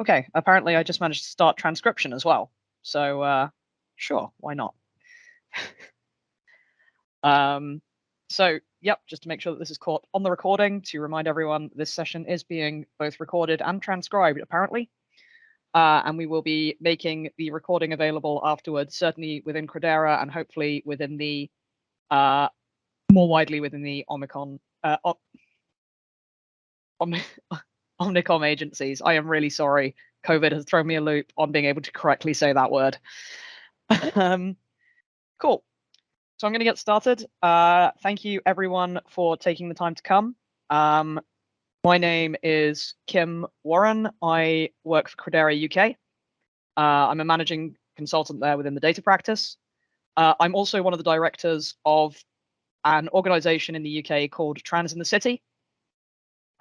Okay, apparently I just managed to start transcription as well. So sure, why not? Yep, just to make sure that this is caught on the recording, to remind everyone this session is being both recorded and transcribed, apparently. And we will be making the recording available afterwards, certainly within Credera and hopefully within the more widely within the Omnicom agencies. I am really sorry. COVID has thrown me a loop on being able to correctly say that word. Cool. So I'm going to get started. Thank you, everyone, for taking the time to come. My name is Kim Warren. I work for Credera UK. I'm a managing consultant there within the data practice. I'm also one of the directors of an organization in the UK called Trans in the City.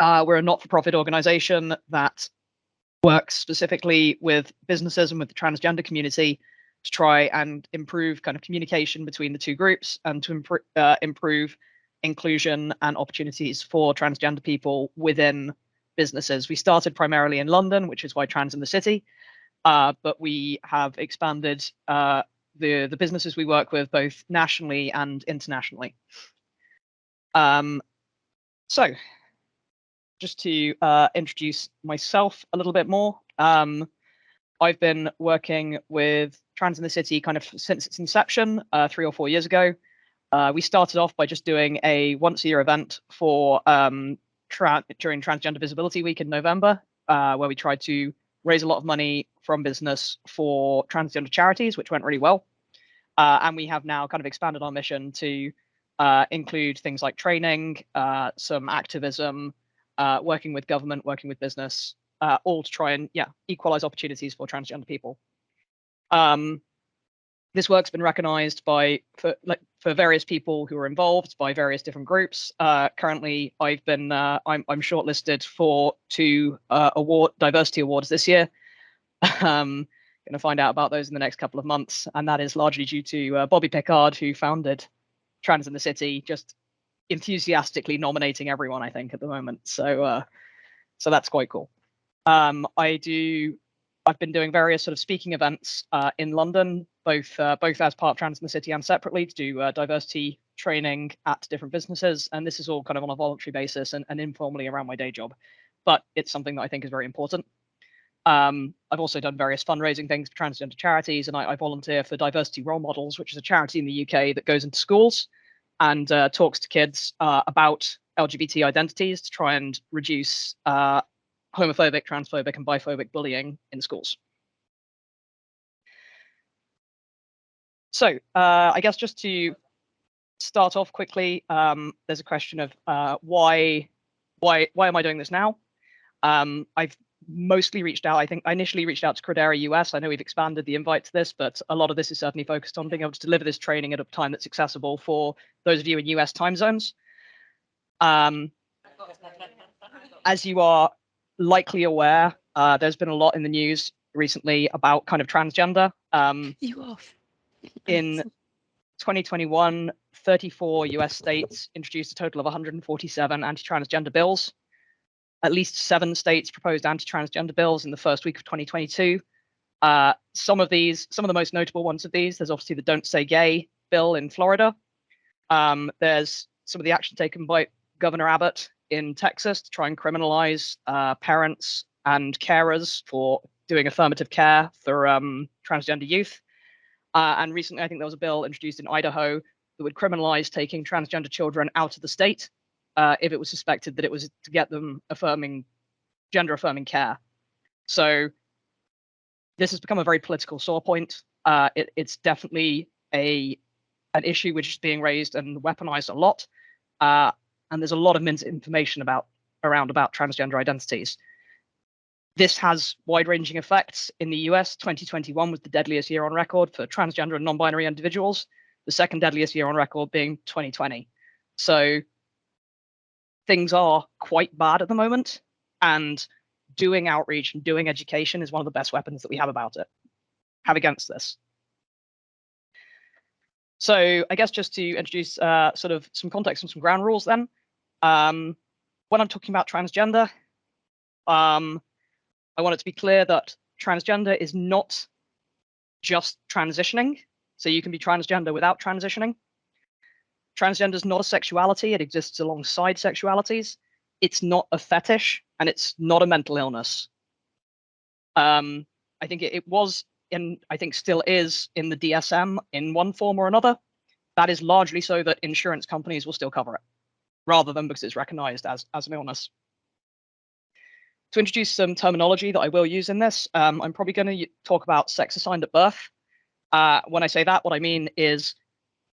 We're a not-for-profit organization that works specifically with businesses and with the transgender community to try and improve kind of communication between the two groups and to improve inclusion and opportunities for transgender people within businesses. We started primarily in London, which is why Trans in the City, but we have expanded the businesses we work with both nationally and internationally. So just to introduce myself a little bit more, I've been working with Trans in the City kind of since its inception 3 or 4 years ago. We started off by just doing a once-a-year event for during Transgender Visibility Week in November, where we tried to raise a lot of money from business for transgender charities, which went really well. And we have now kind of expanded our mission to include things like training, some activism, working with government, working with business, all to try and equalize opportunities for transgender people. This work's been recognized for various people who are involved by various different groups. Currently, I'm shortlisted for 2 diversity awards this year. Going to find out about those in the next couple of months, and that is largely due to Bobby Pickard, who founded Trans in the City, just enthusiastically nominating everyone, I think, at the moment. So that's quite cool. I've been doing various sort of speaking events in London, both as part of Trans in the City and separately, to do diversity training at different businesses. And this is all kind of on a voluntary basis and informally around my day job. But it's something that I think is very important. I've also done various fundraising things for transgender charities, and I volunteer for Diversity Role Models, which is a charity in the UK that goes into schools and talks to kids about LGBT identities to try and reduce homophobic, transphobic, and biphobic bullying in schools. So I guess just to start off quickly, there's a question of why am I doing this now? I've mostly reached out. I think I initially reached out to Credera US. I know we've expanded the invite to this, but a lot of this is certainly focused on being able to deliver this training at a time that's accessible for those of you in US time zones. As you are likely aware, there's been a lot in the news recently about kind of transgender. In 2021, 34 US states introduced a total of 147 anti-transgender bills. At least 7 states proposed anti-transgender bills in the first week of 2022. Some of the most notable ones of these, there's obviously the Don't Say Gay bill in Florida. There's some of the action taken by Governor Abbott in Texas to try and criminalize parents and carers for doing affirmative care for transgender youth. And recently, I think there was a bill introduced in Idaho that would criminalize taking transgender children out of the state if it was suspected that it was to get them gender affirming care. So this has become a very political sore point. It's definitely an issue which is being raised and weaponized a lot. And there's a lot of misinformation around transgender identities. This has wide-ranging effects. In the US, 2021 was the deadliest year on record for transgender and non-binary individuals, the second deadliest year on record being 2020. So things are quite bad at the moment, and doing outreach and doing education is one of the best weapons that we have against this. So I guess just to introduce sort of some context and some ground rules then. When I'm talking about transgender, I want it to be clear that transgender is not just transitioning. So you can be transgender without transitioning. Transgender is not a sexuality. It exists alongside sexualities. It's not a fetish, and it's not a mental illness. I think it was I think still is in the DSM in one form or another. That is largely so that insurance companies will still cover it, rather than because it's recognized as an illness. To introduce some terminology that I will use in this, I'm probably going to talk about sex assigned at birth. When I say that, what I mean is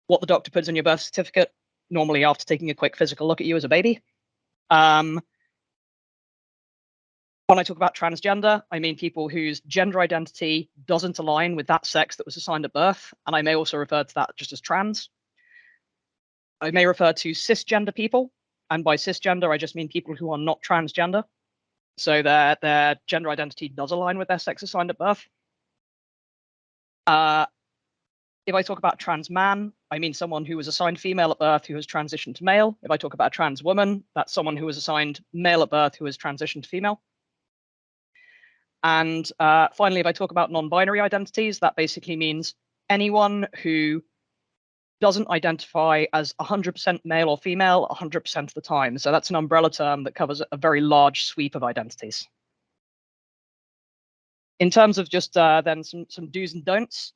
what the doctor puts in your birth certificate, normally after taking a quick physical look at you as a baby. When I talk about transgender, I mean people whose gender identity doesn't align with that sex that was assigned at birth, and I may also refer to that just as trans. I may refer to cisgender people, and by cisgender, I just mean people who are not transgender. So their gender identity does align with their sex assigned at birth. If I talk about trans man, I mean someone who was assigned female at birth who has transitioned to male. If I talk about trans woman, that's someone who was assigned male at birth who has transitioned to female. And finally, if I talk about non-binary identities, that basically means anyone who doesn't identify as 100% male or female 100% of the time. So that's an umbrella term that covers a very large sweep of identities. In terms of just then some do's and don'ts,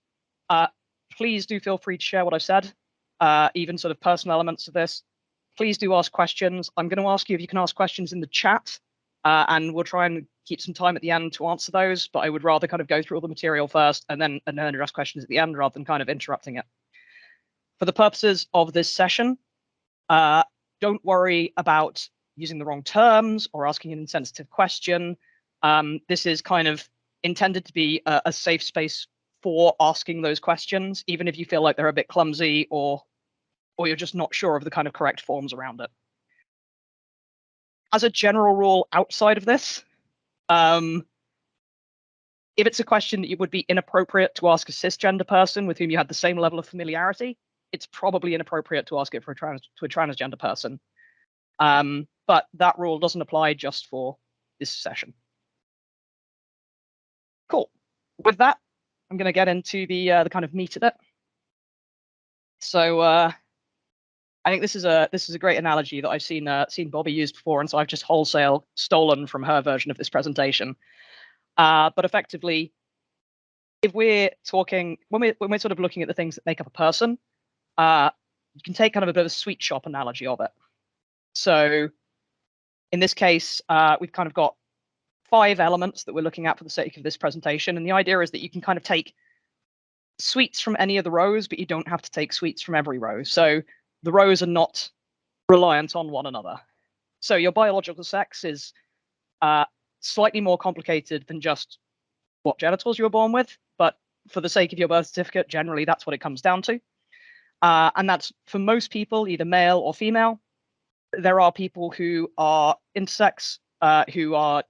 please do feel free to share what I've said, even sort of personal elements of this. Please do ask questions. I'm going to ask you if you can ask questions in the chat, and we'll try and keep some time at the end to answer those, but I would rather kind of go through all the material first and then address questions at the end rather than kind of interrupting it. For the purposes of this session, don't worry about using the wrong terms or asking an insensitive question. This is kind of intended to be a safe space for asking those questions, even if you feel like they're a bit clumsy or you're just not sure of the kind of correct forms around it. As a general rule outside of this, if it's a question that you would be inappropriate to ask a cisgender person with whom you had the same level of familiarity, it's probably inappropriate to ask it for a transgender person. But that rule doesn't apply just for this session. Cool. With that, I'm going to get into the kind of meat of it. So I think this is a great analogy that I've seen Bobby use before, and so I've just wholesale stolen from her version of this presentation. But effectively, if we're talking when we're sort of looking at the things that make up a person, you can take kind of a bit of a sweet shop analogy of it. So in this case, we've kind of got 5 elements that we're looking at for the sake of this presentation. And the idea is that you can kind of take sweets from any of the rows, but you don't have to take sweets from every row. So the rows are not reliant on one another. So your biological sex is slightly more complicated than just what genitals you were born with. But for the sake of your birth certificate, generally, that's what it comes down to. And that's for most people, either male or female. There are people who are intersex, who are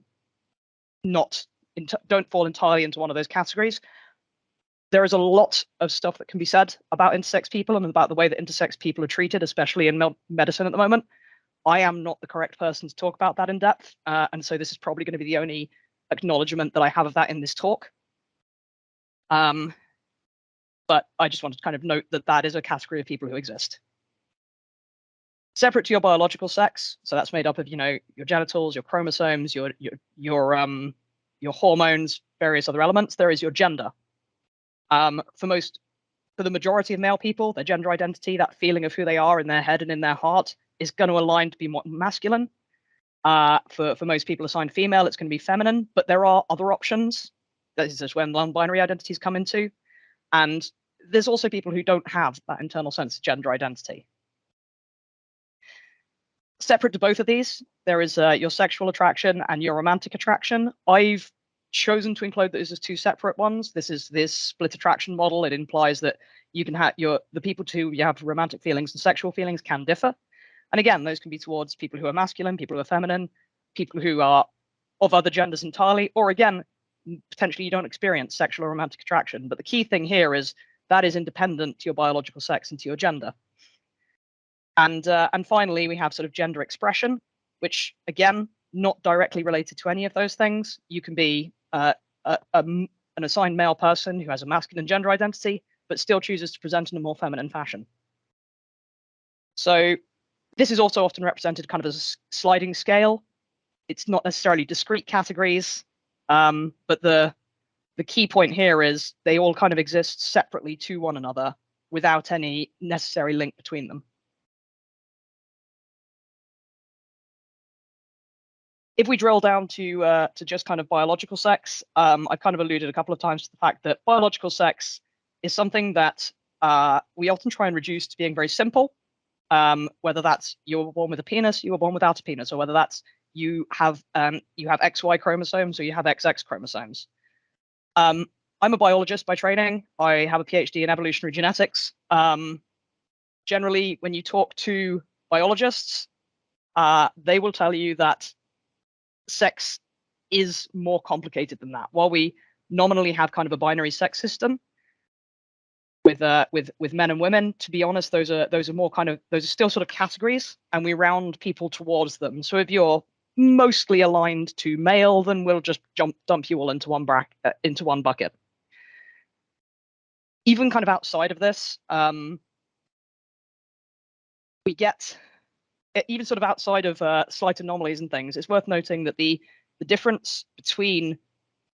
don't fall entirely into one of those categories. There is a lot of stuff that can be said about intersex people and about the way that intersex people are treated, especially in medicine at the moment. I am not the correct person to talk about that in depth, and so this is probably going to be the only acknowledgement that I have of that in this talk. But I just wanted to kind of note that that is a category of people who exist. Separate to your biological sex, so that's made up of, your genitals, your chromosomes, your hormones, various other elements. There is your gender. For the majority of male people, their gender identity, that feeling of who they are in their head and in their heart, is going to align to be more masculine. For most people assigned female, it's going to be feminine, but there are other options. This is just when non-binary identities come into. And there's also people who don't have that internal sense of gender identity. Separate to both of these, there is your sexual attraction and your romantic attraction. I've chosen to include those as 2 separate ones. This is this split attraction model. It implies that you can have the people to whom you have romantic feelings and sexual feelings can differ. And again, those can be towards people who are masculine, people who are feminine, people who are of other genders entirely, or again, potentially you don't experience sexual or romantic attraction. But the key thing here is that is independent to your biological sex and to your gender. And finally, we have sort of gender expression, which again not directly related to any of those things. You can be an assigned male person who has a masculine gender identity, but still chooses to present in a more feminine fashion. So this is also often represented kind of as a sliding scale. It's not necessarily discrete categories, but the key point here is they all kind of exist separately to one another without any necessary link between them. If we drill down to just kind of biological sex, I've kind of alluded a couple of times to the fact that biological sex is something that we often try and reduce to being very simple. Whether that's you were born with a penis, you were born without a penis, or whether that's you have XY chromosomes or you have XX chromosomes. I'm a biologist by training. I have a PhD in evolutionary genetics. Generally, when you talk to biologists, they will tell you that sex is more complicated than that. While we nominally have kind of a binary sex system with men and women, to be honest, those are more kind of, those are still sort of categories, and we round people towards them. So if you're mostly aligned to male, then we'll just dump you all into one bucket. Even kind of outside of this, we get even sort of outside of slight anomalies and things. It's worth noting that the difference between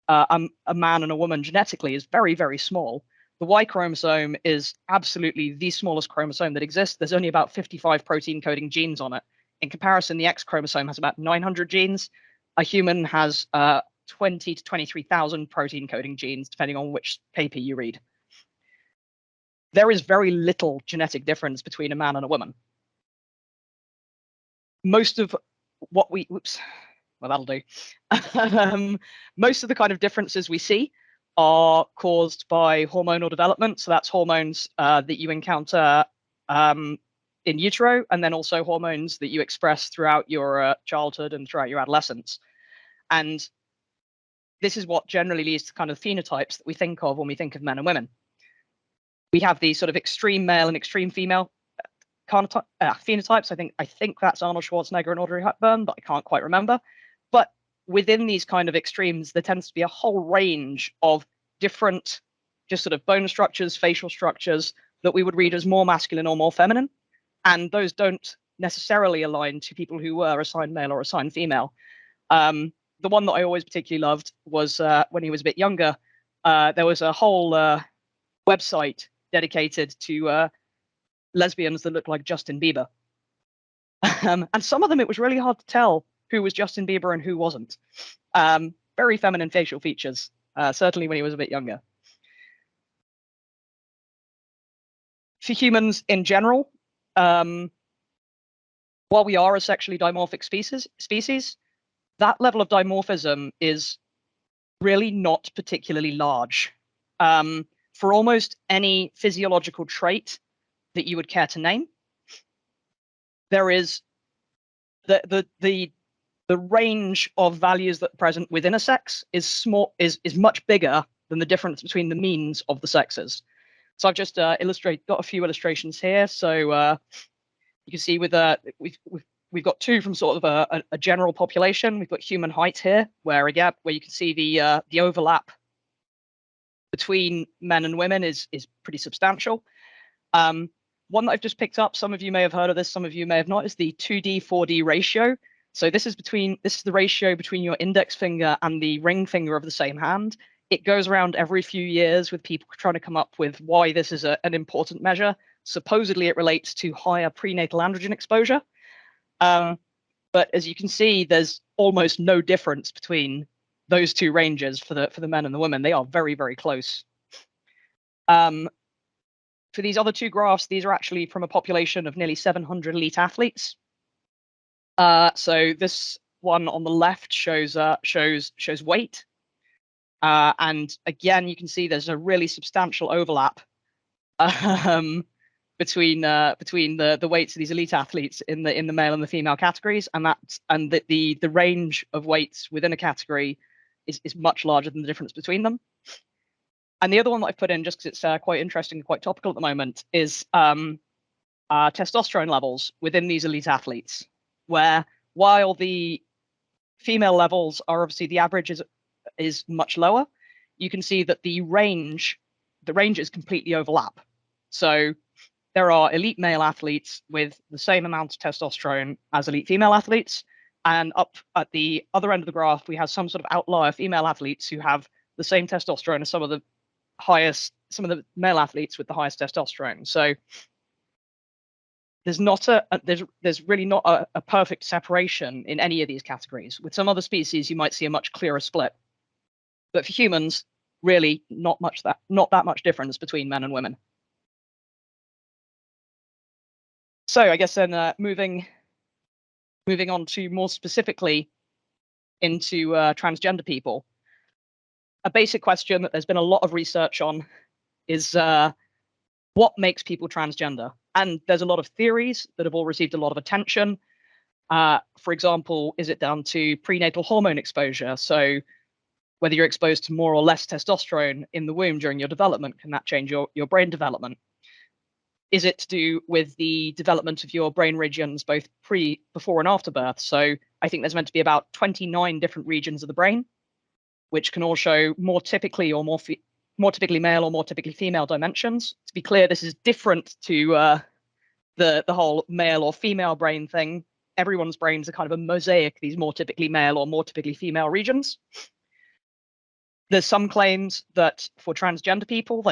a man and a woman genetically is very, very small. The Y chromosome is absolutely the smallest chromosome that exists. There's only about 55 protein coding genes on it. In comparison, the X chromosome has about 900 genes. A human has 20 to 23,000 protein coding genes, depending on which paper you read. There is very little genetic difference between a man and a woman. Most of what we, well, that'll do. Most of the kind of differences we see are caused by hormonal development. So that's hormones that you encounter in utero, and then also hormones that you express throughout your childhood and throughout your adolescence. And this is what generally leads to kind of phenotypes that we think of when we think of men and women. We have these sort of extreme male and extreme female phenotypes. I think that's Arnold Schwarzenegger and Audrey Hepburn, but I can't quite remember. But within these kind of extremes, there tends to be a whole range of different just sort of bone structures, facial structures that we would read as more masculine or more feminine. And those don't necessarily align to people who were assigned male or assigned female. The one that I always particularly loved was when he was a bit younger, there was a whole website dedicated to lesbians that looked like Justin Bieber. And some of them, it was really hard to tell who was Justin Bieber and who wasn't. Very feminine facial features, certainly when he was a bit younger. For humans in general, while we are a sexually dimorphic species, that level of dimorphism is really not particularly large. For almost any physiological trait that you would care to name, there is the range of values that are present within a sex is much bigger than the difference between the means of the sexes. So I've just got a few illustrations here. So you can see we've got two from sort of a general population. We've got human height here, where you can see the overlap between men and women is pretty substantial. One that I've just picked up, some of you may have heard of this, some of you may have not, is the 2D/4D ratio. So this is the ratio between your index finger and the ring finger of the same hand. It goes around every few years with people trying to come up with why this is an important measure. Supposedly it relates to higher prenatal androgen exposure. But as you can see, there's almost no difference between those two ranges for the men and the women. They are very, very close. For these other two graphs, these are actually from a population of nearly 700 elite athletes. So this one on the left shows weight, and again you can see there's a really substantial overlap between the weights of these elite athletes in the male and the female categories, and the range of weights within a category is much larger than the difference between them. And the other one that I've put in, just because it's quite interesting and quite topical at the moment, is testosterone levels within these elite athletes, where while the female levels are obviously, the average is much lower. You can see that the ranges completely overlap. So there are elite male athletes with the same amount of testosterone as elite female athletes. And up at the other end of the graph, we have some sort of outlier female athletes who have the same testosterone as some of the male athletes with the highest testosterone. So there's really not a perfect separation in any of these categories. With some other species, you might see a much clearer split. But for humans, really not that much difference between men and women. So I guess then moving on to more specifically into transgender people, a basic question that there's been a lot of research on is what makes people transgender? And there's a lot of theories that have all received a lot of attention. For example, is it down to prenatal hormone exposure? So whether you're exposed to more or less testosterone in the womb during your development, can that change your brain development? Is it to do with the development of your brain regions both before and after birth? So I think there's meant to be about 29 different regions of the brain, which can all show more typically male or more typically female dimensions. To be clear, this is different to the whole male or female brain thing. Everyone's brains are kind of a mosaic, these more typically male or more typically female regions. There's some claims that for transgender people,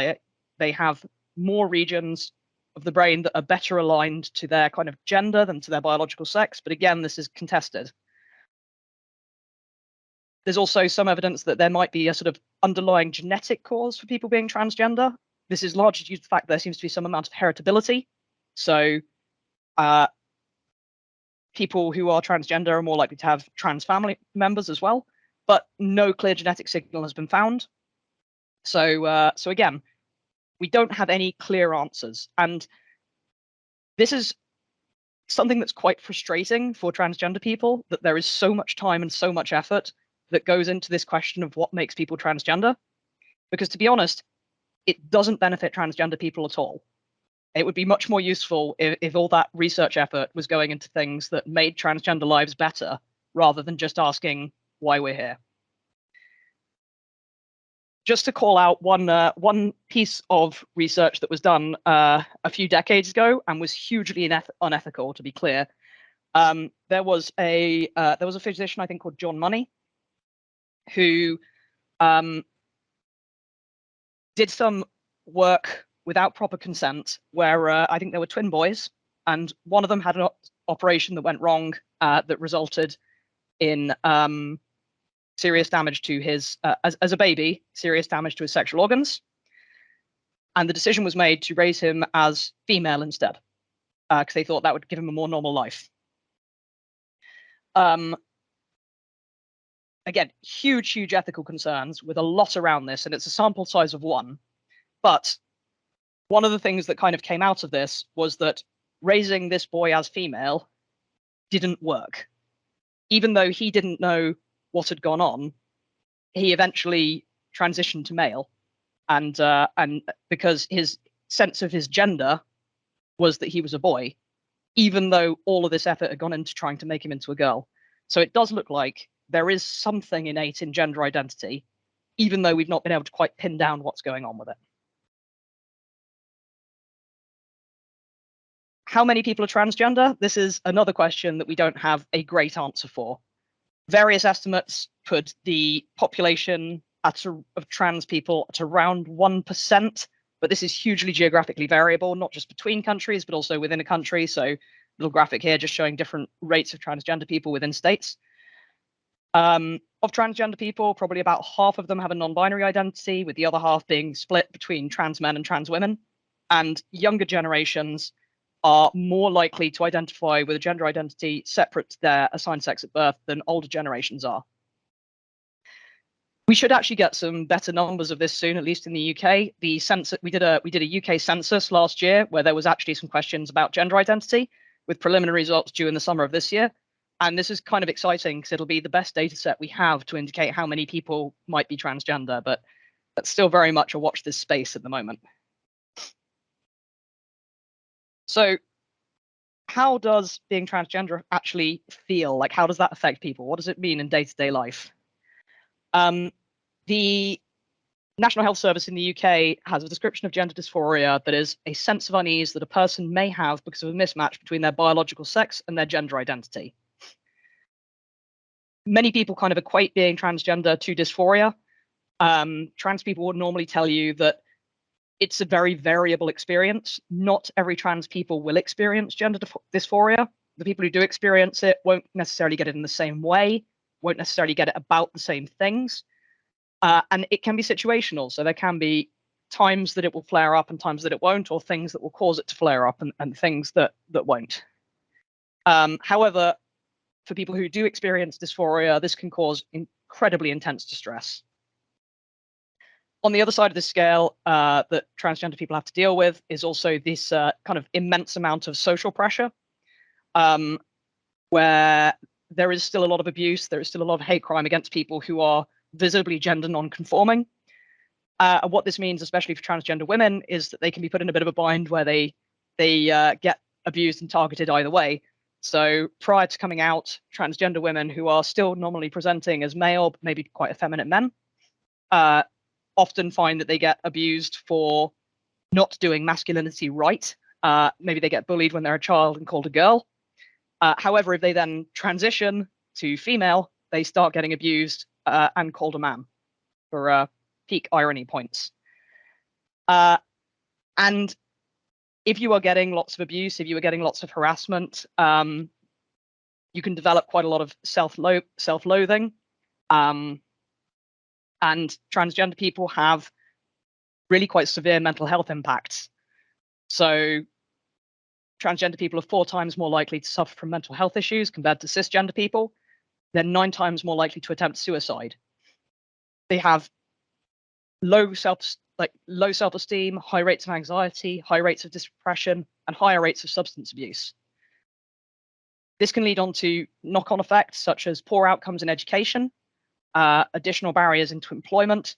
they have more regions of the brain that are better aligned to their kind of gender than to their biological sex. But again, this is contested. There's also some evidence that there might be a sort of underlying genetic cause for people being transgender. This is largely due to the fact there seems to be some amount of heritability. So people who are transgender are more likely to have trans family members as well, but no clear genetic signal has been found. So again, we don't have any clear answers. And this is something that's quite frustrating for transgender people, that there is so much time and so much effort that goes into this question of what makes people transgender. Because to be honest, it doesn't benefit transgender people at all. It would be much more useful if all that research effort was going into things that made transgender lives better, rather than just asking why we're here. Just to call out one piece of research that was done a few decades ago and was hugely unethical, to be clear. There was a physician, I think, called John Money, who did some work without proper consent, where I think there were twin boys, and one of them had an operation that went wrong that resulted in serious damage to his, as a baby, serious damage to his sexual organs. And the decision was made to raise him as female instead, because they thought that would give him a more normal life. Again, huge ethical concerns with a lot around this, and it's a sample size of one. But one of the things that kind of came out of this was that raising this boy as female didn't work. Even though he didn't know what had gone on, he eventually transitioned to male, and because his sense of his gender was that he was a boy, even though all of this effort had gone into trying to make him into a girl. So it does look like there is something innate in gender identity, even though we've not been able to quite pin down what's going on with it. How many people are transgender? This is another question that we don't have a great answer for. Various estimates put the population of trans people at around 1%, but this is hugely geographically variable, not just between countries, but also within a country. So little graphic here just showing different rates of transgender people within states. Of transgender people, probably about half of them have a non-binary identity, with the other half being split between trans men and trans women. And younger generations are more likely to identify with a gender identity separate to their assigned sex at birth than older generations are. We should actually get some better numbers of this soon, at least in the UK. The census, we did a UK census last year where there was actually some questions about gender identity, with preliminary results due in the summer of this year. And this is kind of exciting because it'll be the best data set we have to indicate how many people might be transgender, but that's still very much a watch this space at the moment. So how does being transgender actually feel? Like, how does that affect people? What does it mean in day-to-day life? The National Health Service in the UK has a description of gender dysphoria that is a sense of unease that a person may have because of a mismatch between their biological sex and their gender identity. Many people kind of equate being transgender to dysphoria. Trans people would normally tell you that it's a very variable experience. Not every trans people will experience gender dysphoria. The people who do experience it won't necessarily get it in the same way, won't necessarily get it about the same things. And it can be situational. So there can be times that it will flare up and times that it won't, or things that will cause it to flare up and things that won't. However, for people who do experience dysphoria, this can cause incredibly intense distress. On the other side of the scale that transgender people have to deal with is also this kind of immense amount of social pressure, where there is still a lot of abuse, there is still a lot of hate crime against people who are visibly gender non-conforming. And what this means, especially for transgender women, is that they can be put in a bit of a bind where they get abused and targeted either way. So prior to coming out, transgender women who are still normally presenting as male, but maybe quite effeminate men, often find that they get abused for not doing masculinity right. Maybe they get bullied when they're a child and called a girl. However, if they then transition to female, they start getting abused and called a man for peak irony points. And if you are getting lots of abuse, if you are getting lots of harassment, you can develop quite a lot of self-loathing. And transgender people have really quite severe mental health impacts. So transgender people are 4 times more likely to suffer from mental health issues compared to cisgender people. They're 9 times more likely to attempt suicide. They have low self-esteem, high rates of anxiety, high rates of depression, and higher rates of substance abuse. This can lead on to knock-on effects such as poor outcomes in education, additional barriers into employment,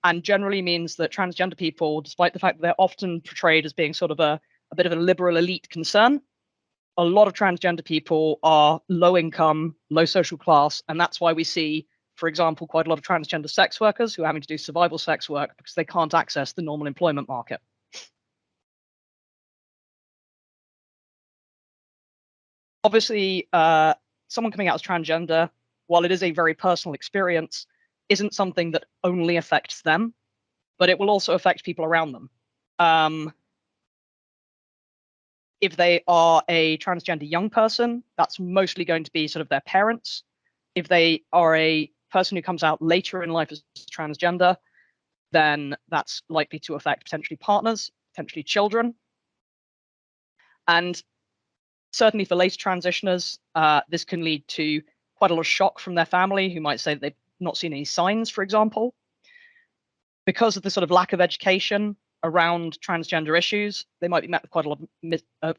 and generally means that transgender people, despite the fact that they're often portrayed as being sort of a bit of a liberal elite concern, a lot of transgender people are low income, low social class, and that's why we see, for example, quite a lot of transgender sex workers who are having to do survival sex work because they can't access the normal employment market. Obviously, someone coming out as transgender, while it is a very personal experience, isn't something that only affects them, but it will also affect people around them. If they are a transgender young person, that's mostly going to be sort of their parents. If they are a person who comes out later in life as transgender, then that's likely to affect potentially partners, potentially children. And certainly for later transitioners, this can lead to quite a lot of shock from their family, who might say that they've not seen any signs, for example. Because of the sort of lack of education around transgender issues, they might be met with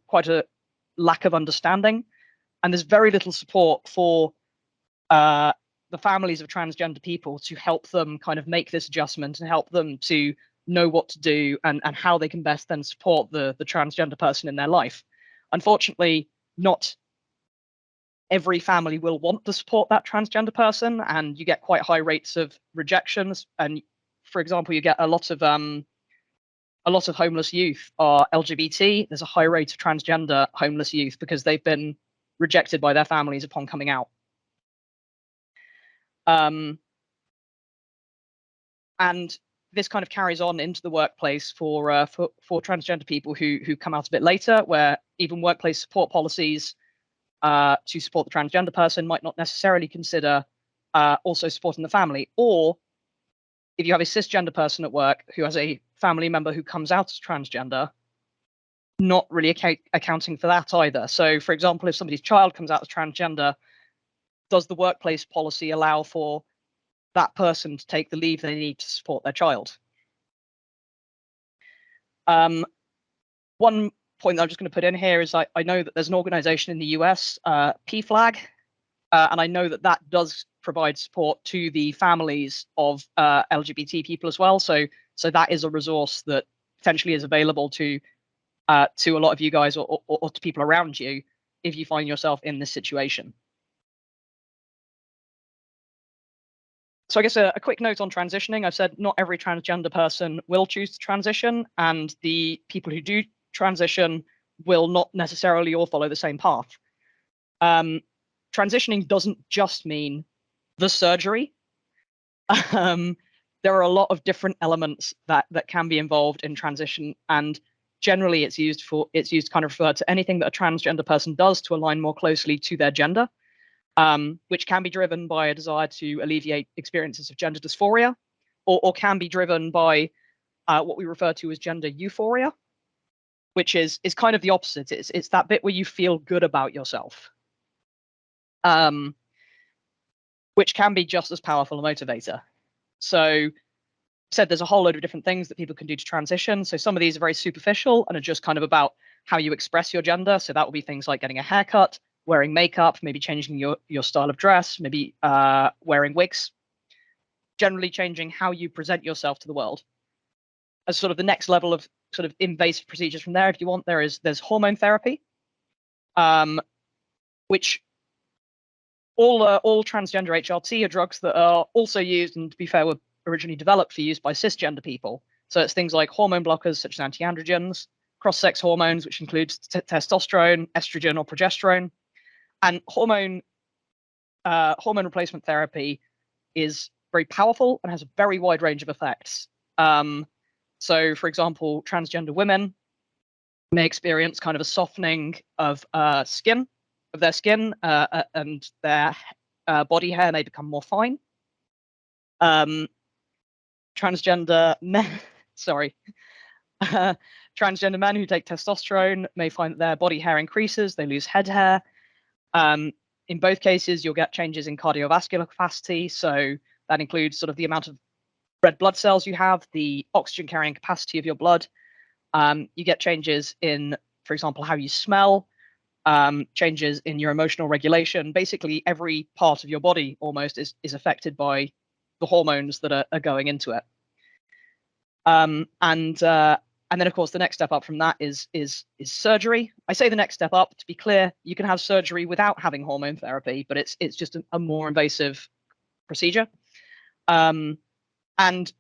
quite a lack of understanding, and there's very little support for the families of transgender people to help them kind of make this adjustment and help them to know what to do and how they can best then support the transgender person in their life. Unfortunately, not every family will want to support that transgender person, and you get quite high rates of rejections. And for example, you get a lot of homeless youth are LGBT. There's a high rate of transgender homeless youth because they've been rejected by their families upon coming out. And this kind of carries on into the workplace for transgender people who come out a bit later, where even workplace support policies to support the transgender person might not necessarily consider also supporting the family. Or if you have a cisgender person at work who has a family member who comes out as transgender, not really accounting for that either. So, for example, if somebody's child comes out as transgender, does the workplace policy allow for that person to take the leave they need to support their child? One point that I'm just going to put in here is I know that there's an organization in the US, PFLAG, and I know that that does provide support to the families of LGBT people as well. So that is a resource that potentially is available to to a lot of you guys or to people around you if you find yourself in this situation. So I guess a quick note on transitioning. I've said not every transgender person will choose to transition, and the people who do transition will not necessarily all follow the same path. Transitioning doesn't just mean the surgery. There are a lot of different elements that can be involved in transition, and generally it's used to kind of refer to anything that a transgender person does to align more closely to their gender, which can be driven by a desire to alleviate experiences of gender dysphoria, or can be driven by what we refer to as gender euphoria, which is kind of the opposite. It's that bit where you feel good about yourself, which can be just as powerful a motivator. So said there's a whole load of different things that people can do to transition. So some of these are very superficial and are just kind of about how you express your gender. So that will be things like getting a haircut, wearing makeup, maybe changing your style of dress, maybe wearing wigs, generally changing how you present yourself to the world. As sort of the next level of sort of invasive procedures from there, if you want, there's hormone therapy, which all transgender HRT are drugs that are also used, and to be fair, were originally developed for use by cisgender people. So it's things like hormone blockers such as anti-androgens, cross-sex hormones, which includes testosterone, estrogen, or progesterone. And hormone replacement therapy is very powerful and has a very wide range of effects. So, for example, transgender women may experience kind of a softening of their skin, and their body hair may become more fine. Transgender men, transgender men who take testosterone may find that their body hair increases, they lose head hair. In both cases, you'll get changes in cardiovascular capacity. So that includes sort of the amount of red blood cells you have, the oxygen carrying capacity of your blood. You get changes in, for example, how you smell, changes in your emotional regulation. Basically, every part of your body almost is affected by the hormones that are going into it. And then, of course, the next step up from that is surgery. I say the next step up, to be clear, you can have surgery without having hormone therapy, but it's just a more invasive procedure. And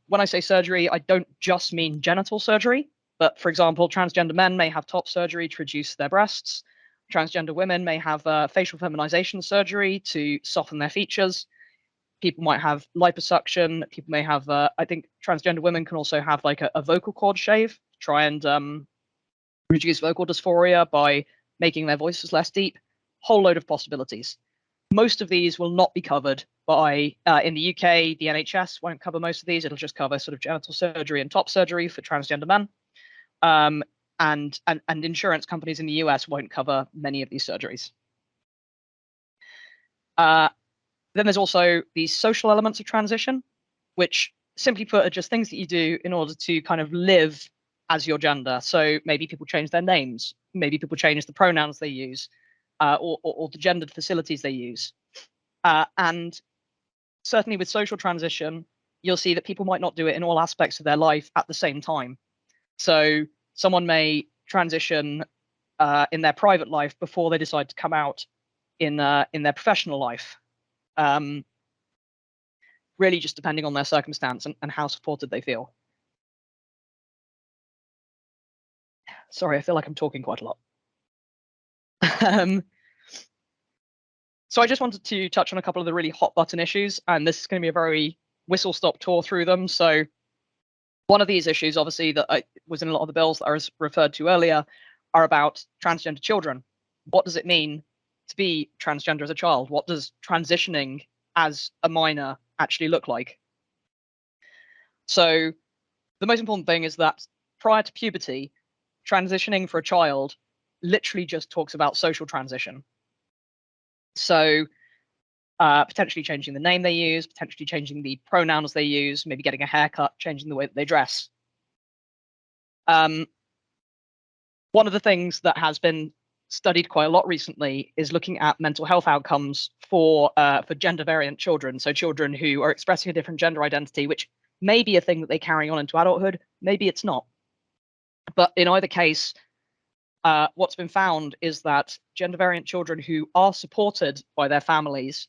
when I say surgery, I don't just mean genital surgery, but for example, transgender men may have top surgery to reduce their breasts. Transgender women may have facial feminization surgery to soften their features. People might have liposuction. People may have, I think transgender women can also have like a vocal cord shave to try and reduce vocal dysphoria by making their voices less deep. Whole load of possibilities. Most of these will not be covered by, in the UK, the NHS won't cover most of these. It'll just cover sort of genital surgery and top surgery for transgender men. And insurance companies in the US won't cover many of these surgeries. Then there's also the social elements of transition, which simply put are just things that you do in order to kind of live as your gender. So maybe people change their names, maybe people change the pronouns they use, or the gendered facilities they use. And certainly with social transition, you'll see that people might not do it in all aspects of their life at the same time. So someone may transition in their private life before they decide to come out in their professional life. Really just depending on their circumstance and how supported they feel. Sorry, I feel like I'm talking quite a lot. So I just wanted to touch on a couple of the really hot button issues, and this is going to be a very whistle-stop tour through them. So one of these issues, obviously, that was in a lot of the bills that I was referred to earlier, are about transgender children. What does it mean to be transgender as a child? What does transitioning as a minor actually look like? So the most important thing is that prior to puberty, transitioning for a child literally just talks about social transition. So potentially changing the name they use, potentially changing the pronouns they use, maybe getting a haircut, changing the way that they dress. One of the things that has been studied quite a lot recently is looking at mental health outcomes for gender variant children. So children who are expressing a different gender identity, which may be a thing that they carry on into adulthood, maybe it's not. But in either case, what's been found is that gender variant children who are supported by their families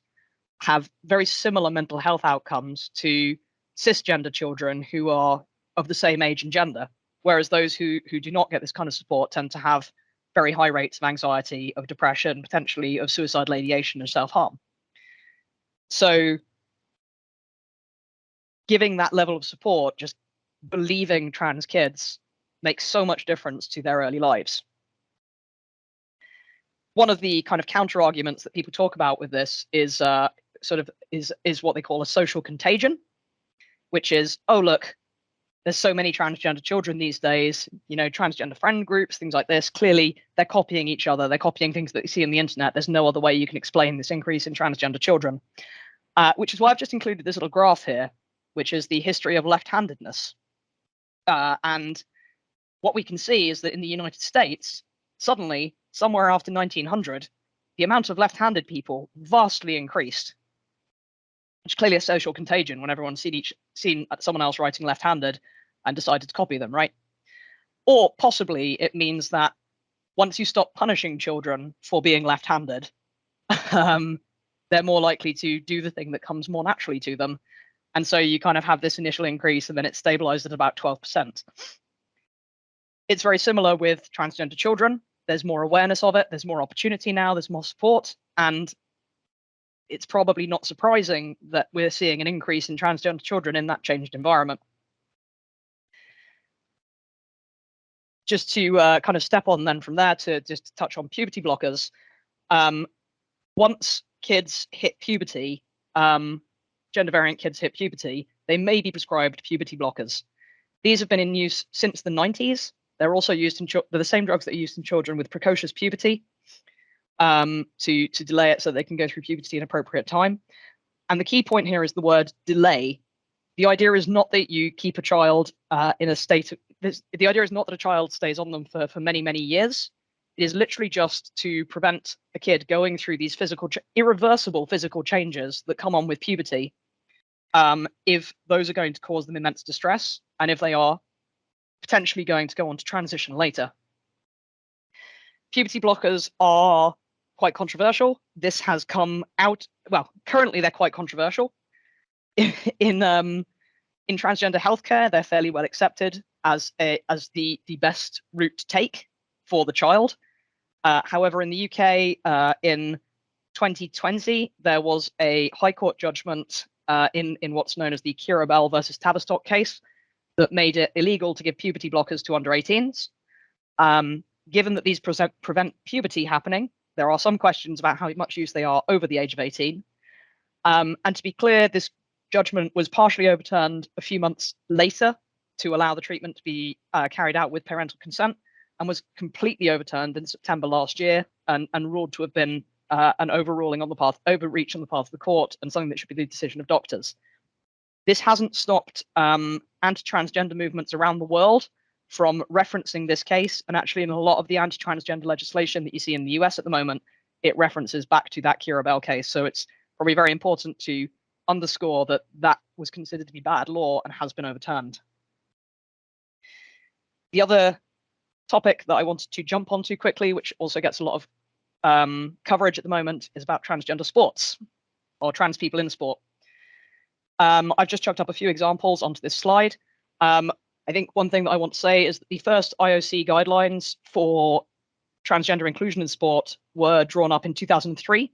have very similar mental health outcomes to cisgender children who are of the same age and gender, whereas those who do not get this kind of support tend to have very high rates of anxiety, of depression, potentially of suicidal ideation and self-harm. So giving that level of support, just believing trans kids, makes so much difference to their early lives. One of the kind of counter arguments that people talk about with this is is what they call a social contagion, which is, oh look, there's so many transgender children these days, transgender friend groups, things like this. Clearly, they're copying each other. They're copying things that you see on the internet. There's no other way you can explain this increase in transgender children, which is why I've just included this little graph here, which is the history of left-handedness. And what we can see is that in the United States, suddenly, somewhere after 1900, the amount of left-handed people vastly increased. Which is clearly a social contagion when everyone's seen someone else writing left-handed and decided to copy them, right? Or possibly it means that once you stop punishing children for being left-handed, they're more likely to do the thing that comes more naturally to them. And so you kind of have this initial increase and then it's stabilized at about 12%. It's very similar with transgender children. There's more awareness of it. There's more opportunity now. There's more support. And it's probably not surprising that we're seeing an increase in transgender children in that changed environment. Just to kind of step on then from there to just touch on puberty blockers. Once kids hit puberty, gender variant kids hit puberty, they may be prescribed puberty blockers. These have been in use since the 90s. They're also used in they're the same drugs that are used in children with precocious puberty, to delay it so they can go through puberty in appropriate time. And the key point here is the word delay. The idea is not that you keep a child in a state of this. The idea is not that a child stays on them for many, many years. It is literally just to prevent a kid going through these irreversible physical changes that come on with puberty, if those are going to cause them immense distress, and if they are potentially going to go on to transition later. Puberty blockers are quite controversial. This has come out, well, currently they're quite controversial. In transgender healthcare, they're fairly well accepted as the best route to take for the child. However, in the UK, in 2020, there was a High Court judgment in what's known as the Credera versus Tavistock case that made it illegal to give puberty blockers to under 18s. Given that these prevent puberty happening, there are some questions about how much use they are over the age of 18. And to be clear, this judgment was partially overturned a few months later to allow the treatment to be carried out with parental consent, and was completely overturned in September last year, and ruled to have been an overreach on the path of the court, and something that should be the decision of doctors. This hasn't stopped anti-transgender movements around the world from referencing this case, and actually in a lot of the anti-transgender legislation that you see in the US at the moment, it references back to that Credera case. So it's probably very important to underscore that that was considered to be bad law and has been overturned. The other topic that I wanted to jump onto quickly, which also gets a lot of coverage at the moment, is about transgender sports, or trans people in sport. I've just chucked up a few examples onto this slide. I think one thing that I want to say is that the first IOC guidelines for transgender inclusion in sport were drawn up in 2003.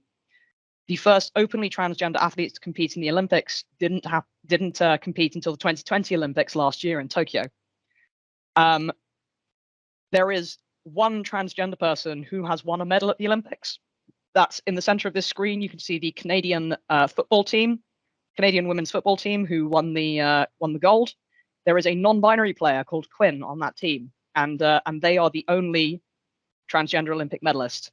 The first openly transgender athletes to compete in the Olympics didn't compete until the 2020 Olympics last year in Tokyo. There is one transgender person who has won a medal at the Olympics. That's in the center of this screen. You can see the Canadian Canadian women's football team, who won the gold. There is a non-binary player called Quinn on that team, and they are the only transgender Olympic medalist.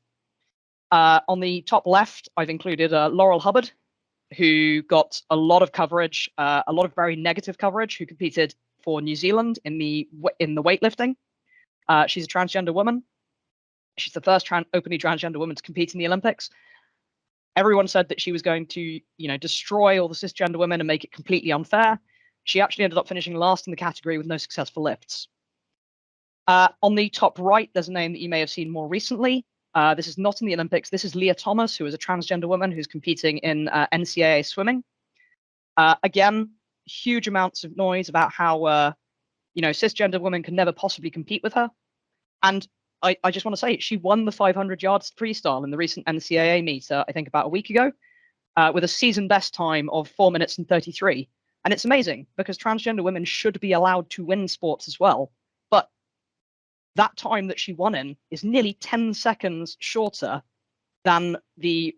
On the top left, I've included Laurel Hubbard, who got a lot of coverage, a lot of very negative coverage, who competed for New Zealand in the weightlifting. She's a transgender woman. She's the first openly transgender woman to compete in the Olympics. Everyone said that she was going to, destroy all the cisgender women and make it completely unfair. She actually ended up finishing last in the category with no successful lifts. On the top right, there's a name that you may have seen more recently. This is not in the Olympics. This is Leah Thomas, who is a transgender woman who's competing in NCAA swimming. Again, huge amounts of noise about how cisgender women can never possibly compete with her. And I just want to say, she won the 500 yards freestyle in the recent NCAA meet, I think about a week ago, with a season best time of 4 minutes and 33. And it's amazing because transgender women should be allowed to win sports as well. But that time that she won in is nearly 10 seconds shorter than the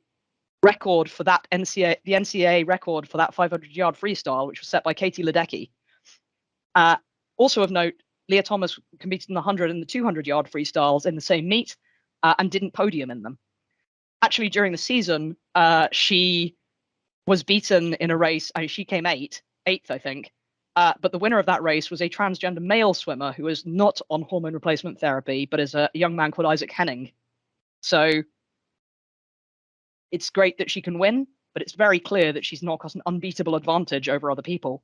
record for that the NCAA record for that 500-yard freestyle, which was set by Katie Ledecky. Also of note, Leah Thomas competed in the 100 and the 200-yard freestyles in the same meet and didn't podium in them. Actually, during the season, she was beaten in a race. She came eighth, I think. But the winner of that race was a transgender male swimmer who is not on hormone replacement therapy, but is a young man called Isaac Henning. So it's great that she can win, but it's very clear that she's not got an unbeatable advantage over other people.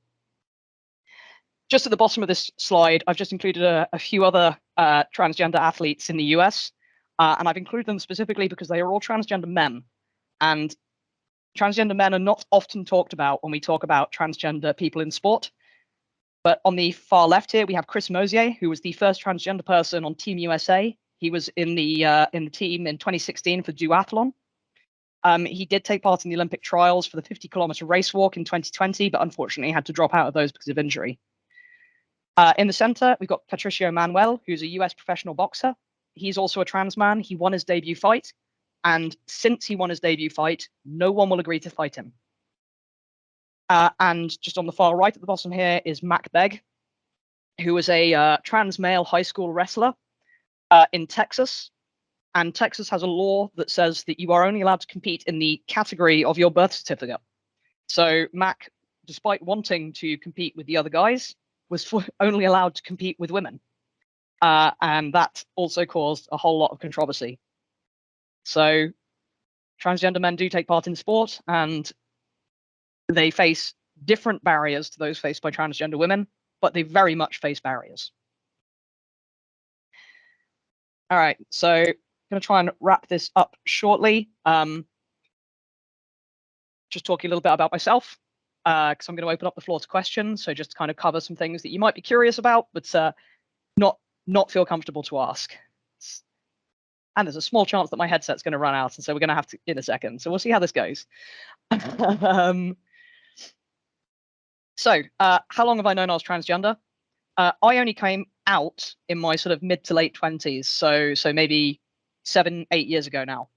Just at the bottom of this slide, I've just included a few other transgender athletes in the US, and I've included them specifically because they are all transgender men. And transgender men are not often talked about when we talk about transgender people in sport. But on the far left here, we have Chris Mosier, who was the first transgender person on Team USA. He was in the team in 2016 for duathlon. He did take part in the Olympic trials for the 50-kilometer race walk in 2020, but unfortunately had to drop out of those because of injury. In the center, we've got Patricio Manuel, who's a US professional boxer. He's also a trans man. He won his debut fight. And since he won his debut fight, no one will agree to fight him. And just on the far right at the bottom here is Mac Begg, who is a trans male high school wrestler in Texas. And Texas has a law that says that you are only allowed to compete in the category of your birth certificate. So Mac, despite wanting to compete with the other guys, was only allowed to compete with women. And that also caused a whole lot of controversy. So transgender men do take part in sport, and they face different barriers to those faced by transgender women, but they very much face barriers. All right, so I'm going to try and wrap this up shortly. Just talking a little bit about myself, because I'm going to open up the floor to questions. So just to kind of cover some things that you might be curious about, but not feel comfortable to ask. And there's a small chance that my headset's going to run out, and so we're going to have to in a second. So we'll see how this goes. So how long have I known I was transgender? I only came out in my sort of mid to late 20s, so maybe 7-8 years ago now.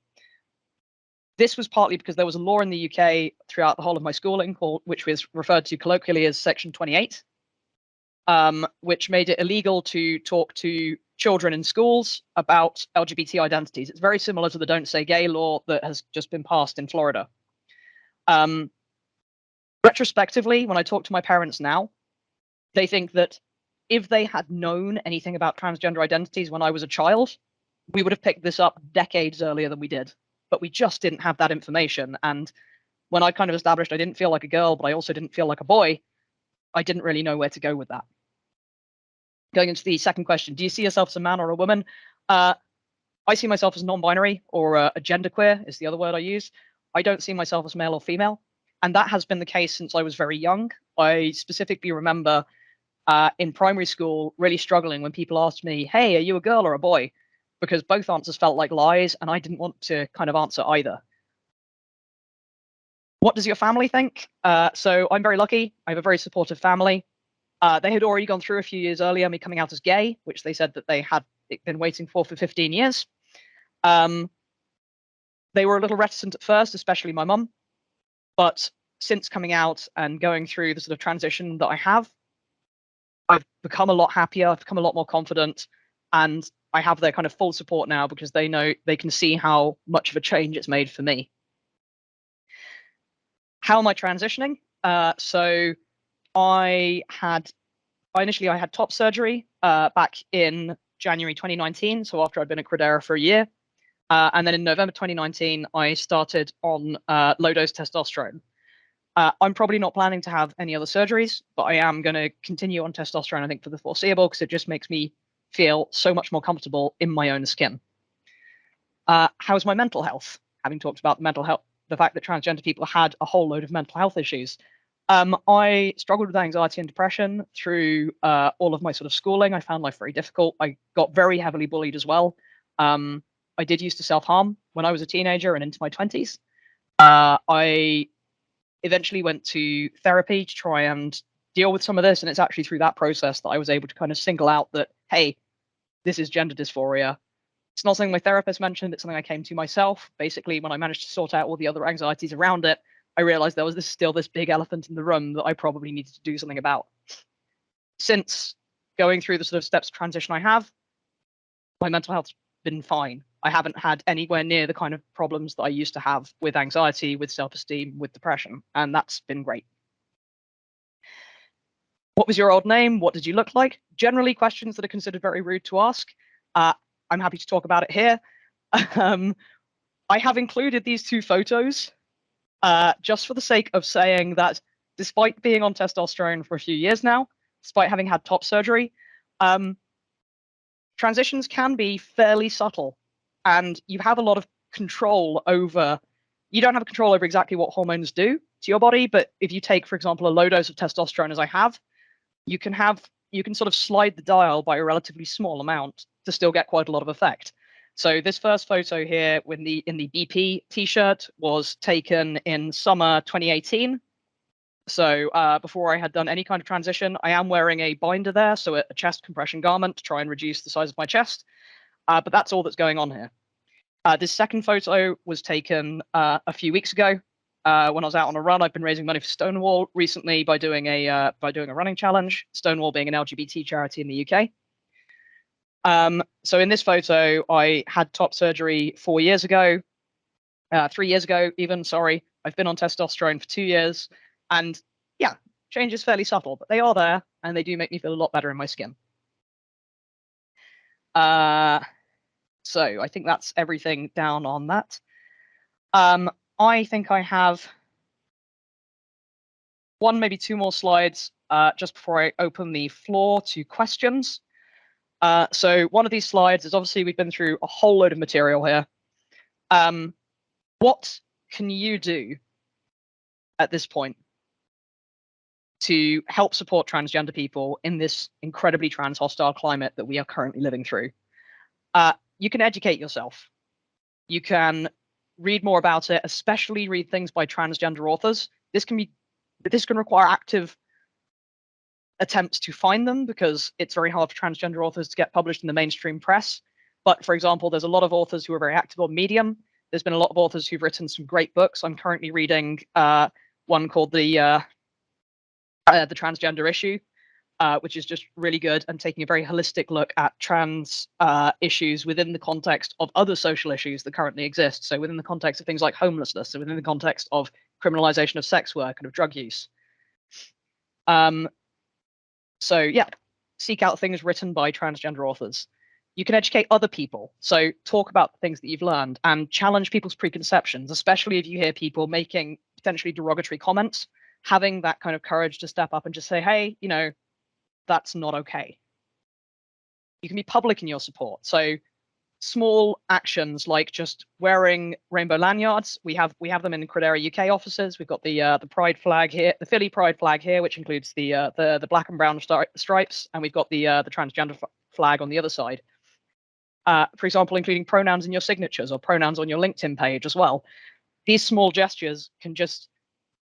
This was partly because there was a law in the UK throughout the whole of my schooling, which was referred to colloquially as Section 28, which made it illegal to talk to children in schools about LGBT identities. It's very similar to the Don't Say Gay law that has just been passed in Florida. Retrospectively, when I talk to my parents now, they think that if they had known anything about transgender identities when I was a child, we would have picked this up decades earlier than we did. But we just didn't have that information. And when I kind of established I didn't feel like a girl, but I also didn't feel like a boy, I didn't really know where to go with that. Going into the second question, do you see yourself as a man or a woman? I see myself as non-binary, or a genderqueer is the other word I use. I don't see myself as male or female. And that has been the case since I was very young. I specifically remember in primary school really struggling when people asked me, hey, are you a girl or a boy? Because both answers felt like lies, and I didn't want to kind of answer either. What does your family think? So I'm very lucky. I have a very supportive family. They had already gone through a few years earlier me coming out as gay, which they said that they had been waiting for 15 years. They were a little reticent at first, especially my mum. But since coming out and going through the sort of transition that I have, I've become a lot happier, I've become a lot more confident, and I have their kind of full support now because they know, they can see how much of a change it's made for me. How am I transitioning? So I initially had top surgery back in January 2019, so after I'd been at Credera for a year. And then in November 2019, I started on low-dose testosterone. I'm probably not planning to have any other surgeries, but I am going to continue on testosterone, I think, for the foreseeable, because it just makes me feel so much more comfortable in my own skin. How's my mental health? Having talked about the fact that transgender people had a whole load of mental health issues. I struggled with anxiety and depression through all of my sort of schooling. I found life very difficult. I got very heavily bullied as well. I did used to self-harm when I was a teenager and into my 20s. I eventually went to therapy to try and deal with some of this, and it's actually through that process that I was able to kind of single out that, hey, this is gender dysphoria. It's not something my therapist mentioned, it's something I came to myself. Basically, when I managed to sort out all the other anxieties around it, I realized there was still this big elephant in the room that I probably needed to do something about. Since going through the sort of steps of transition I have, my mental health's been fine. I haven't had anywhere near the kind of problems that I used to have with anxiety, with self-esteem, with depression, and that's been great. What was your old name? What did you look like? Generally questions that are considered very rude to ask. I'm happy to talk about it here. I have included these two photos just for the sake of saying that despite being on testosterone for a few years now, despite having had top surgery, transitions can be fairly subtle, and you have a lot of control over. You don't have control over exactly what hormones do to your body, but if you take, for example, a low dose of testosterone, as I have, you can sort of slide the dial by a relatively small amount to still get quite a lot of effect. So this first photo here in the BP t-shirt was taken in summer 2018. So before I had done any kind of transition, I am wearing a binder there, so a chest compression garment to try and reduce the size of my chest. But that's all that's going on here. This second photo was taken a few weeks ago when I was out on a run. I've been raising money for Stonewall recently by doing a running challenge. Stonewall being an LGBT charity in the UK. So in this photo, I had top surgery 4 years ago, 3 years ago even. Sorry, I've been on testosterone for 2 years, and yeah, change is fairly subtle, but they are there, and they do make me feel a lot better in my skin. So I think that's everything down on that. I think I have one, maybe two more slides just before I open the floor to questions. So one of these slides is obviously we've been through a whole load of material here. What can you do at this point to help support transgender people in this incredibly trans hostile climate that we are currently living through? You can educate yourself. You can read more about it, especially read things by transgender authors. This can require active attempts to find them because it's very hard for transgender authors to get published in the mainstream press. But for example, there's a lot of authors who are very active on Medium. There's been a lot of authors who've written some great books. I'm currently reading one called the Transgender Issue, which is just really good and taking a very holistic look at trans issues within the context of other social issues that currently exist. So within the context of things like homelessness, so within the context of criminalization of sex work and of drug use. So yeah, seek out things written by transgender authors. You can educate other people. So talk about the things that you've learned and challenge people's preconceptions, especially if you hear people making potentially derogatory comments. Having that kind of courage to step up and just say, hey, you know, that's not okay. You can be public in your support. So small actions like just wearing rainbow lanyards. We have them in Credera UK offices. We've got the pride flag here, the Philly pride flag here, which includes the black and brown stripes, and we've got the transgender flag on the other side. For example, including pronouns in your signatures or pronouns on your LinkedIn page as well. These small gestures can just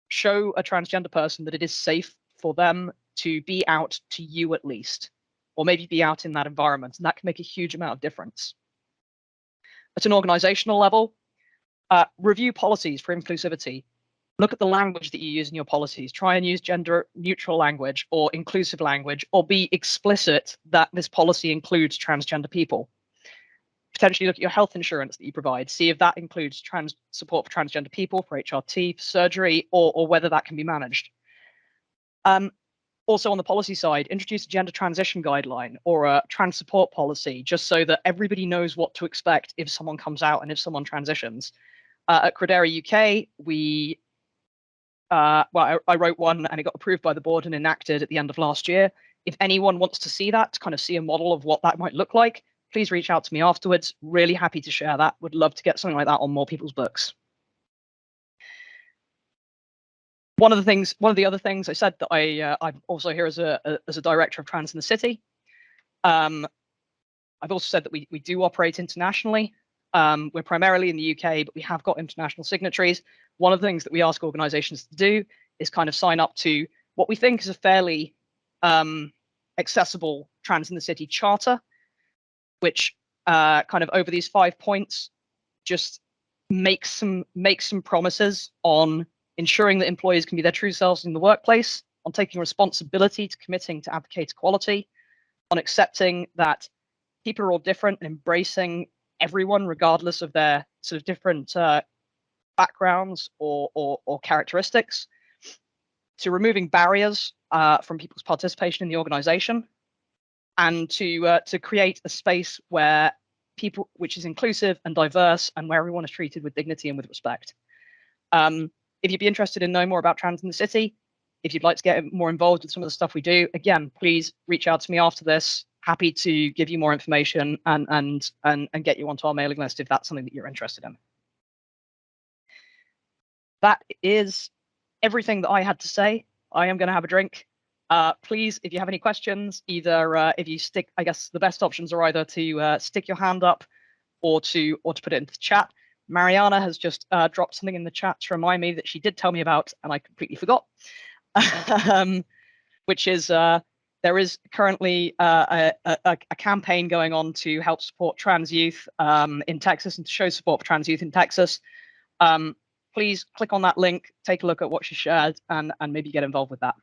show a transgender person that it is safe for them to be out to you at least, or maybe be out in that environment, and that can make a huge amount of difference. At an organizational level, review policies for inclusivity. Look at the language that you use in your policies. Try and use gender neutral language or inclusive language, or be explicit that this policy includes transgender people. Potentially look at your health insurance that you provide. See if that includes support for transgender people, for HRT, for surgery, or whether that can be managed. Also on the policy side, introduce a gender transition guideline or a trans support policy, just so that everybody knows what to expect if someone comes out and if someone transitions. At Credera UK, I wrote one and it got approved by the board and enacted at the end of last year. If anyone wants to see that, to kind of see a model of what that might look like, please reach out to me afterwards. Really happy to share that. Would love to get something like that on more people's books. One of the other things I said that I'm also here as a director of Trans in the City. I've also said that we do operate internationally. We're primarily in the UK, but we have got international signatories. One of the things that we ask organizations to do is kind of sign up to what we think is a fairly accessible Trans in the City charter, which kind of over these 5 points just makes some promises on ensuring that employees can be their true selves in the workplace, on taking responsibility to committing to advocate equality, on accepting that people are all different and embracing everyone regardless of their sort of different backgrounds or characteristics, to removing barriers from people's participation in the organization, and to create a space where which is inclusive and diverse, and where everyone is treated with dignity and with respect. If you'd be interested in knowing more about Trans in the City, if you'd like to get more involved with some of the stuff we do, again, please reach out to me after this. Happy to give you more information and get you onto our mailing list if that's something that you're interested in. That is everything that I had to say. I am going to have a drink. Please, if you have any questions, either if you stick, I guess the best options are either to stick your hand up or to put it into the chat. Mariana has just dropped something in the chat to remind me that she did tell me about, and I completely forgot, which is there is currently a campaign going on to help support trans youth in Texas and to show support for trans youth in Texas. Please click on that link, take a look at what she shared, and maybe get involved with that.